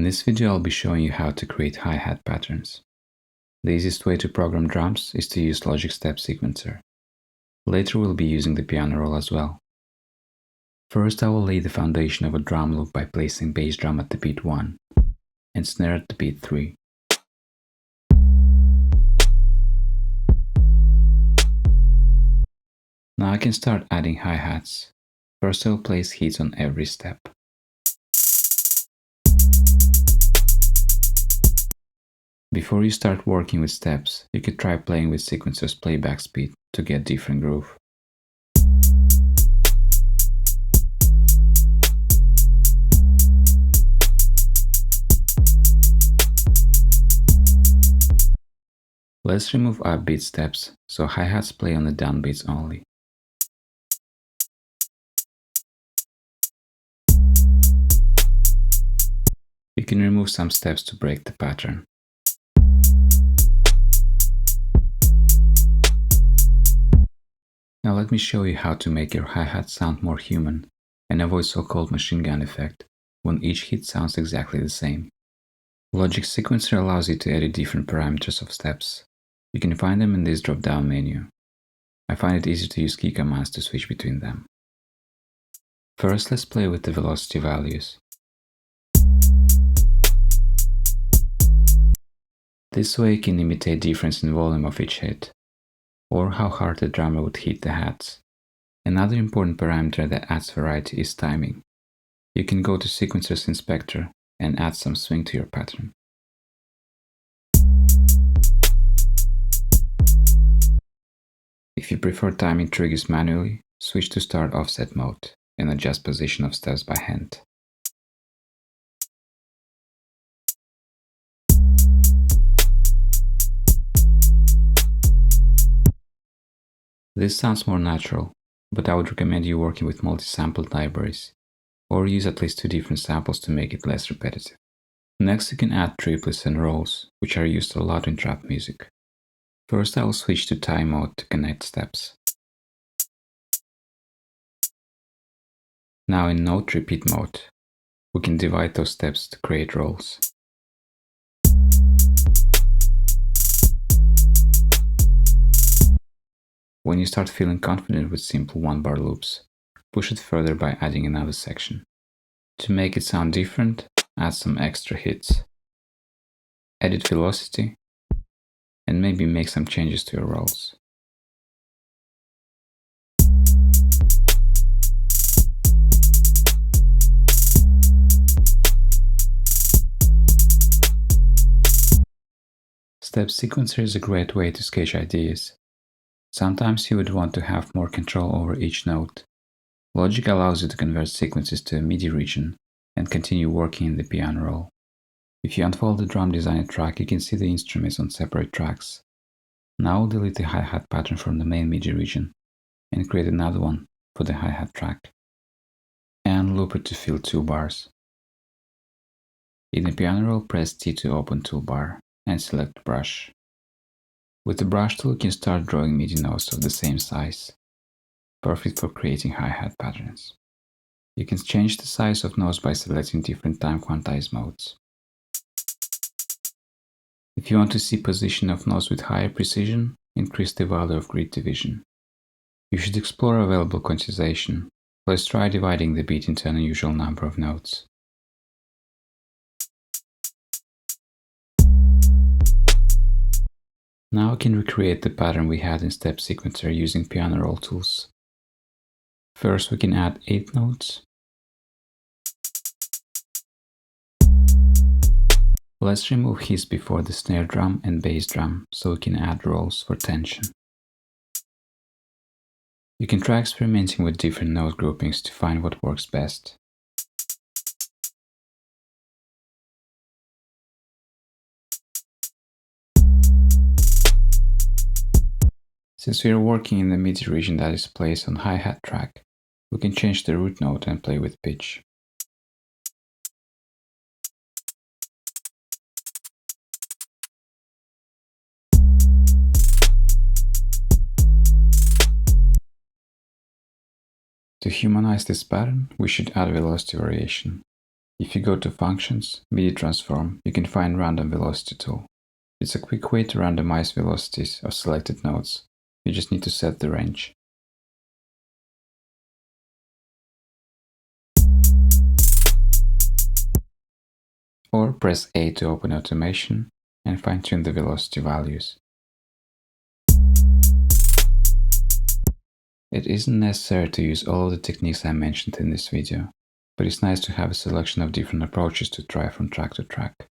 this video I'll be showing you how to create hi-hat patterns. The easiest way to program drums is to use Logic Step Sequencer. Later we'll be using the piano roll as well. First I will lay the foundation of a drum loop by placing bass drum at the beat 1 and snare at the beat 3. Now I can start adding hi-hats. First I will place hits on every step. Before you start working with steps, you could try playing with sequencer's playback speed to get different groove. Let's remove upbeat steps, so hi-hats play on the downbeats only. You can remove some steps to break the pattern. Now let me show you how to make your hi-hat sound more human and avoid so-called machine gun effect, when each hit sounds exactly the same. Logic Sequencer allows you to edit different parameters of steps. You can find them in this drop-down menu. I find it easy to use key commands to switch between them. First, let's play with the velocity values. This way you can imitate difference in volume of each hit, or how hard the drummer would hit the hats. Another important parameter that adds variety is timing. You can go to Sequencer's Inspector and add some swing to your pattern. If you prefer timing triggers manually, switch to Start Offset mode and adjust position of steps by hand. This sounds more natural, but I would recommend you working with multi-sampled libraries, or use at least 2 different samples to make it less repetitive. Next you can add triplets and rolls, which are used a lot in trap music. First I will switch to time mode to connect steps. Now in note repeat mode, we can divide those steps to create rolls. When you start feeling confident with simple 1-bar loops, push it further by adding another section. To make it sound different, add some extra hits. Edit velocity, and maybe make some changes to your rolls. Step Sequencer is a great way to sketch ideas. Sometimes you would want to have more control over each note. Logic allows you to convert sequences to a MIDI region and continue working in the piano roll. If you unfold the drum designer track, you can see the instruments on separate tracks. Now I'll delete the hi-hat pattern from the main MIDI region and create another one for the hi-hat track. And loop it to fill 2 bars. In the piano roll, press T to open toolbar and select brush. With the brush tool, you can start drawing MIDI notes of the same size. Perfect for creating hi-hat patterns. You can change the size of notes by selecting different time quantize modes. If you want to see position of notes with higher precision, increase the value of grid division. You should explore available quantization. Let's try dividing the beat into an unusual number of notes. Now I can recreate the pattern we had in Step Sequencer using piano roll tools. First we can add 8 notes. Let's remove hits before the snare drum and bass drum so we can add rolls for tension. You can try experimenting with different note groupings to find what works best. Since we are working in the MIDI region that is placed on hi-hat track, we can change the root note and play with pitch. To humanize this pattern, we should add velocity variation. If you go to Functions, MIDI Transform, you can find Random Velocity tool. It's a quick way to randomize velocities of selected notes. You just need to set the range. Or press A to open automation and fine-tune the velocity values. It isn't necessary to use all of the techniques I mentioned in this video, but it's nice to have a selection of different approaches to try from track to track.